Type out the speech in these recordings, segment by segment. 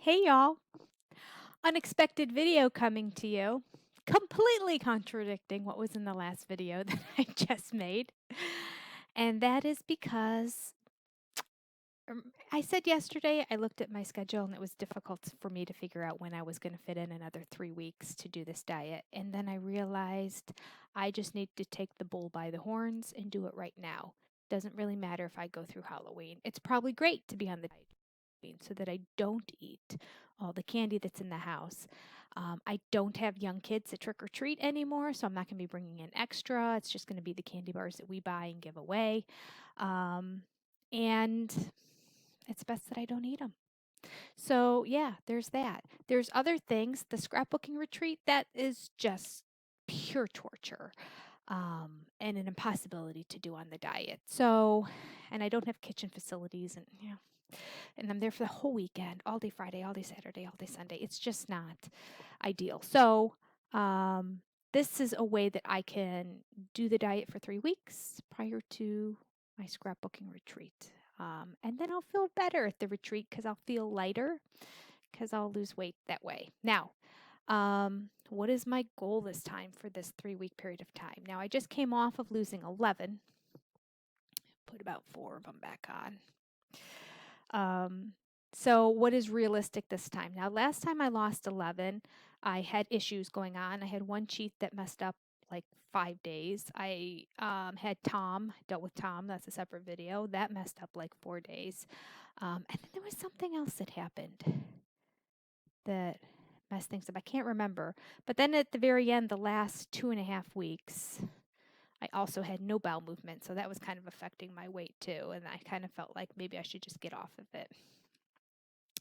Hey y'all, unexpected video coming to you, completely contradicting what was in the last video that I just made. And that is because I said yesterday I looked at my schedule and it was difficult for me to figure out when I was going to fit in another 3 weeks to do this diet. And then I realized I just need to take the bull by the horns and do it right now. Doesn't really matter if I go through Halloween. It's probably great to be on the diet so that I don't eat all the candy that's in the house. I don't have young kids that trick or treat anymore, so I'm not going to be bringing in extra. It's just going to be the candy bars that we buy and give away. And it's best that I don't eat them. So, yeah, there's that. There's other things. The scrapbooking retreat, that is just pure torture and an impossibility to do on the diet. So, and I don't have kitchen facilities and I'm there for the whole weekend, all day Friday, all day Saturday, all day Sunday. It's just not ideal. So, this is a way that I can do the diet for 3 weeks prior to my scrapbooking retreat. And then I'll feel better at the retreat because I'll feel lighter because I'll lose weight that way. Now, what is my goal this time for this 3 week period of time? Now, I just came off of losing 11, put about 4 of them back on. So what is realistic this time? Now, last time I lost 11, I had issues going on. I had one cheat that messed up like 5 days. I had dealt with Tom. That's a separate video. That messed up like 4 days. And then there was something else that happened that messed things up. I can't remember. But then at the very end, the last 2.5 weeks, I also had no bowel movement. So that was kind of affecting my weight too. And I kind of felt like maybe I should just get off of it.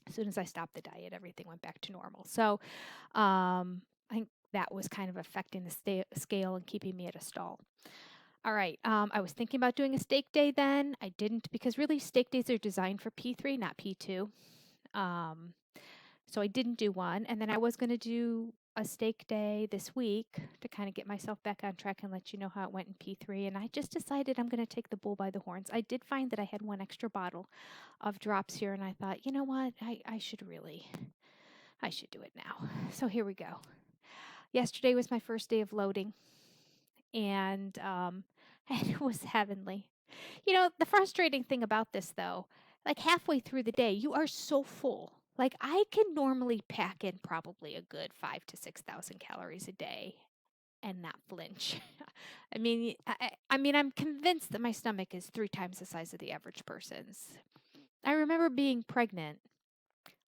As soon as I stopped the diet, everything went back to normal. So I think that was kind of affecting the scale and keeping me at a stall. All right. I was thinking about doing a steak day then. I didn't because really steak days are designed for P3, not P2. So I didn't do one. And then I was going to do a steak day this week to kind of get myself back on track and let you know how it went in P3. And I just decided I'm going to take the bull by the horns. I did find that I had one extra bottle of drops here, and I thought, you know what? I should do it now. So here we go. Yesterday was my first day of loading, and it was heavenly. You know, the frustrating thing about this, though, like halfway through the day, you are so full. Like I can normally pack in probably a good 5 to 6,000 calories a day and not flinch. I mean, I'm convinced that my stomach is 3 times the size of the average person's. I remember being pregnant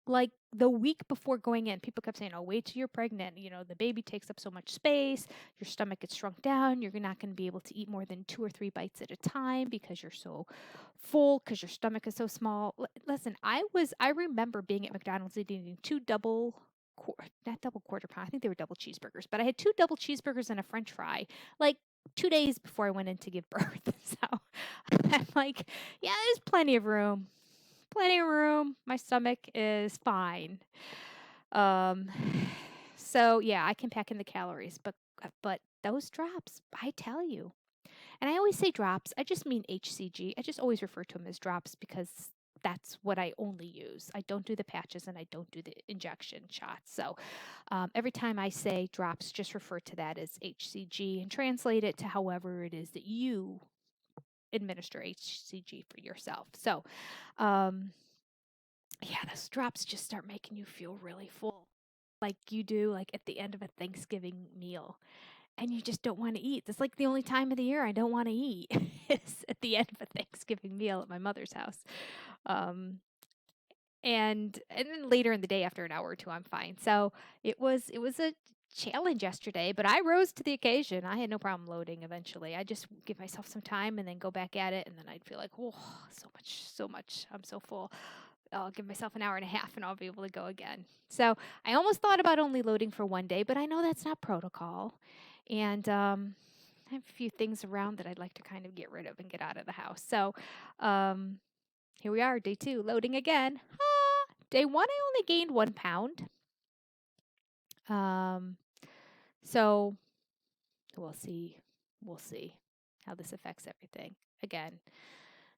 like the week before going in, people kept saying, "Oh, wait till you're pregnant. You know, the baby takes up so much space. Your stomach gets shrunk down. You're not going to be able to eat more than 2 or 3 bites at a time because you're so full because your stomach is so small." Listen, I remember being at McDonald's eating not double quarter pound. I think they were double cheeseburgers, but I had 2 double cheeseburgers and a French fry, like 2 days before I went in to give birth. So I'm like, yeah, there's plenty of room. My stomach is fine. Um, so yeah, I can pack in the calories, but those drops, I tell you. And I always say drops. I just mean hCG. I just always refer to them as drops because that's what I only use. I don't do the patches and I don't do the injection shots. So every time I say drops, just refer to that as hCG and translate it to however it is that you administer hCG for yourself. So, yeah, those drops just start making you feel really full, like you do, like at the end of a Thanksgiving meal, and you just don't want to eat. That's like the only time of the year I don't want to eat is at the end of a Thanksgiving meal at my mother's house. Um, and then later in the day, after an hour or two, I'm fine. So it was a challenge yesterday, but I rose to the occasion. I had no problem loading eventually. I just give myself some time and then go back at it, and then I'd feel like, oh, so much. I'm so full. I'll give myself an hour and a half and I'll be able to go again. So I almost thought about only loading for one day, but I know that's not protocol. And I have a few things around that I'd like to kind of get rid of and get out of the house. So um, here we are, day 2, loading again. Day 1, I only gained 1 pound. So we'll see. We'll see how this affects everything. Again,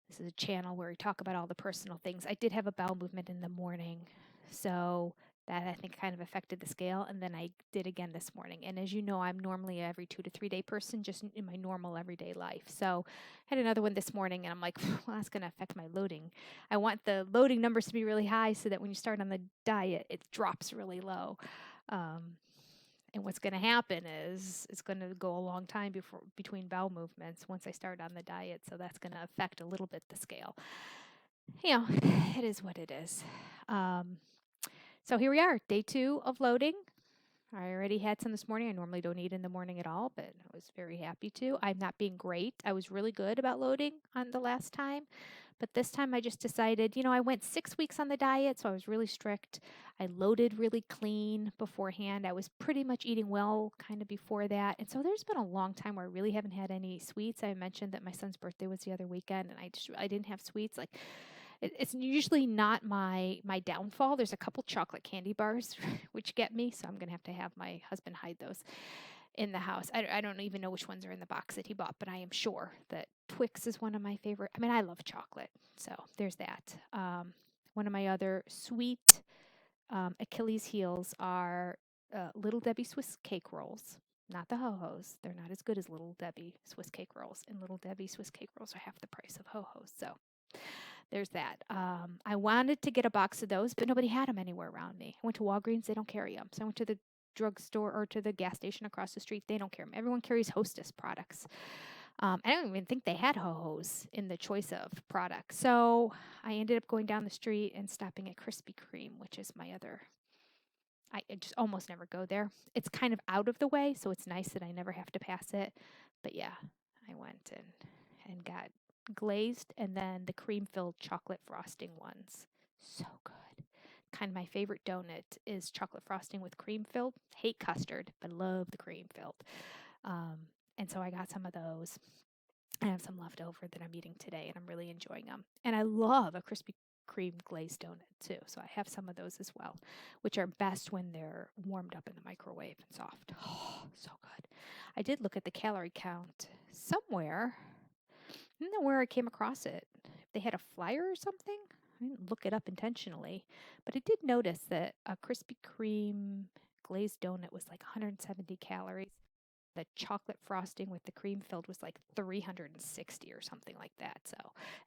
this is a channel where we talk about all the personal things. I did have a bowel movement in the morning, So that I think kind of affected the scale. And then I did again this morning. And as you know, I'm normally every 2 to 3 day person just in my normal everyday life. So I had another one this morning and I'm like, well, that's going to affect my loading. I want the loading numbers to be really high so that when you start on the diet, it drops really low. And what's going to happen is it's going to go a long time between bowel movements once I start on the diet. So that's going to affect a little bit the scale. It is what it is. So here we are, day 2 of loading. I already had some this morning. I normally don't eat in the morning at all, but I was very happy to. I'm not being great. I was really good about loading on the last time, but this time I just decided, I went 6 weeks on the diet, so I was really strict. I loaded really clean beforehand. I was pretty much eating well kind of before that. And so there's been a long time where I really haven't had any sweets. I mentioned that my son's birthday was the other weekend and I didn't have sweets. Like it's usually not my downfall. There's a couple chocolate candy bars which get me, so I'm gonna have to have my husband hide those in the house. I don't even know which ones are in the box that he bought, but I am sure that Twix is one of my favorite. I mean, I love chocolate, so there's that. One of my other sweet Achilles heels are Little Debbie Swiss cake rolls. Not the Ho-Hos. They're not as good as Little Debbie Swiss cake rolls. And Little Debbie Swiss cake rolls are half the price of Ho-Hos. So there's that. I wanted to get a box of those, but nobody had them anywhere around me. I went to Walgreens. They don't carry them. So I went to the drugstore or to the gas station across the street. They don't carry them. Everyone carries Hostess products. I don't even think they had Ho-Hos in the choice of products. So I ended up going down the street and stopping at Krispy Kreme, which is my other. I just almost never go there. It's kind of out of the way, so it's nice that I never have to pass it. But yeah, I went and got glazed and then the cream-filled chocolate frosting ones. So good. Kind of my favorite donut is chocolate frosting with cream filled. Hate custard, but love the cream filled. And so I got some of those. I have some left over that I'm eating today, and I'm really enjoying them. And I love a Krispy Kreme glazed donut too, so I have some of those as well, which are best when they're warmed up in the microwave and soft. Oh, so good. I did look at the calorie count somewhere. I don't know where I came across it. If they had a flyer or something. I didn't look it up intentionally, but I did notice that a Krispy Kreme glazed donut was like 170 calories. The chocolate frosting with the cream filled was like 360 or something like that. So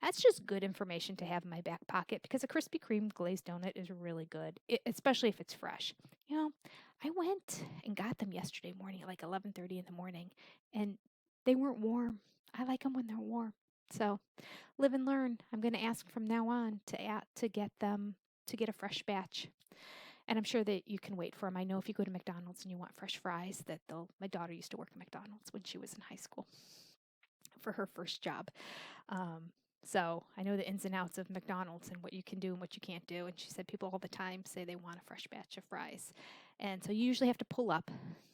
that's just good information to have in my back pocket because a Krispy Kreme glazed donut is really good, especially if it's fresh. I went and got them yesterday morning at like 11:30 in the morning, and they weren't warm. I like them when they're warm. So live and learn. I'm going to ask from now on to get them to get a fresh batch. And I'm sure that you can wait for them. I know if you go to McDonald's and you want fresh fries, that my daughter used to work at McDonald's when she was in high school for her first job. So I know the ins and outs of McDonald's and what you can do and what you can't do. And she said people all the time say they want a fresh batch of fries. And so you usually have to pull up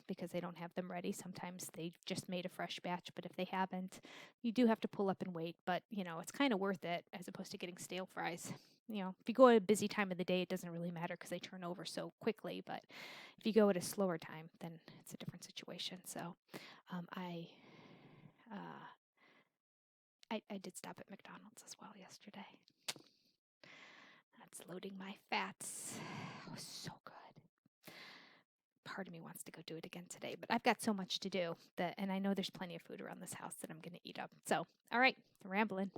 because they don't have them ready. Sometimes they just made a fresh batch, but if they haven't, you do have to pull up and wait. But, it's kind of worth it as opposed to getting stale fries. If you go at a busy time of the day, it doesn't really matter because they turn over so quickly. But if you go at a slower time, then it's a different situation. So I did stop at McDonald's as well yesterday. That's loading my fats. It was so good. Part of me wants to go do it again today, but I've got so much to do and I know there's plenty of food around this house that I'm going to eat up. So, all right, rambling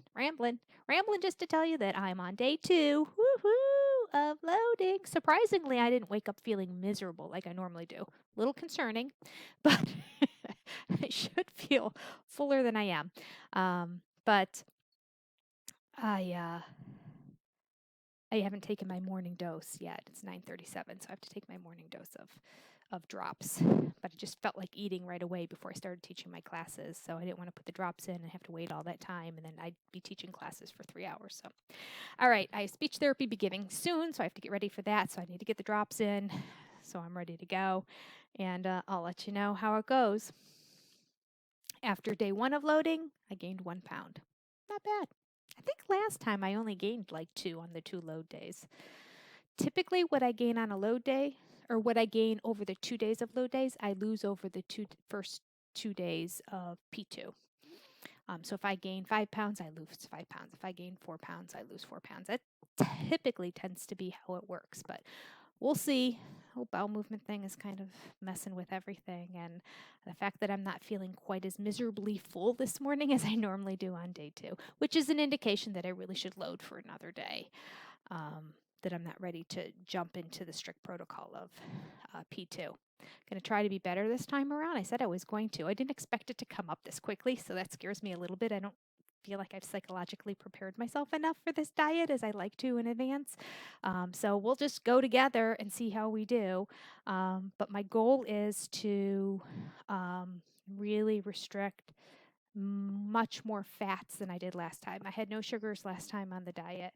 just to tell you that I'm on day 2, of loading. Surprisingly, I didn't wake up feeling miserable like I normally do. A little concerning, but I should feel fuller than I am. But I haven't taken my morning dose yet. It's 9:37, so I have to take my morning dose of drops. But I just felt like eating right away before I started teaching my classes, so I didn't want to put the drops in and have to wait all that time, and then I'd be teaching classes for 3 hours. So, all right, I have speech therapy beginning soon, so I have to get ready for that. So I need to get the drops in, so I'm ready to go, and I'll let you know how it goes. After day 1 of loading, I gained 1 pound. Not bad. I think last time I only gained like 2 on the 2 load days. Typically, what I gain on a load day, or what I gain over the 2 days of load days, I lose over the first 2 days of P2. So if I gain 5 pounds, I lose 5 pounds. If I gain 4 pounds, I lose 4 pounds. That typically tends to be how it works, but we'll see. Whole bowel movement thing is kind of messing with everything, and the fact that I'm not feeling quite as miserably full this morning as I normally do on day 2, which is an indication that I really should load for another day. That I'm not ready to jump into the strict protocol of P2. Going to try to be better this time around. I said I was going to. I didn't expect it to come up this quickly, so that scares me a little bit. I don't feel like I've psychologically prepared myself enough for this diet as I like to in advance. So we'll just go together and see how we do. But my goal is to really restrict much more fats than I did last time. I had no sugars last time on the diet.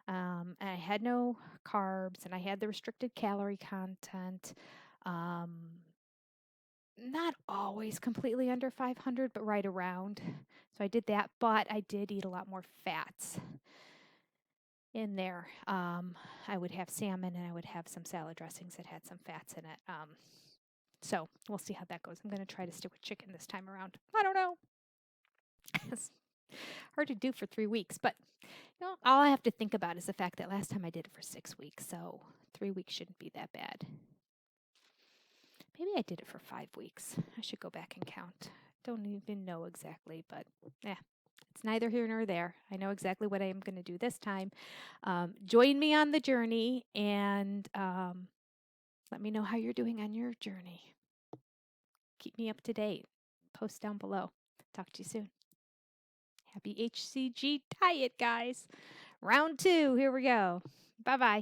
And I had no carbs, and I had the restricted calorie content. Not always completely under 500, but right around. So I did that, but I did eat a lot more fats in there. I would have salmon, and I would have some salad dressings that had some fats in it. So we'll see how that goes. I'm going to try to stick with chicken this time around. I don't know. It's hard to do for 3 weeks, but all I have to think about is the fact that last time I did it for 6 weeks, so 3 weeks shouldn't be that bad. Maybe I did it for 5 weeks. I should go back and count. Don't even know exactly, but it's neither here nor there. I know exactly what I am going to do this time. Join me on the journey, and let me know how you're doing on your journey. Keep me up to date. Post down below. Talk to you soon. Happy hCG diet, guys. Round 2. Here we go. Bye-bye.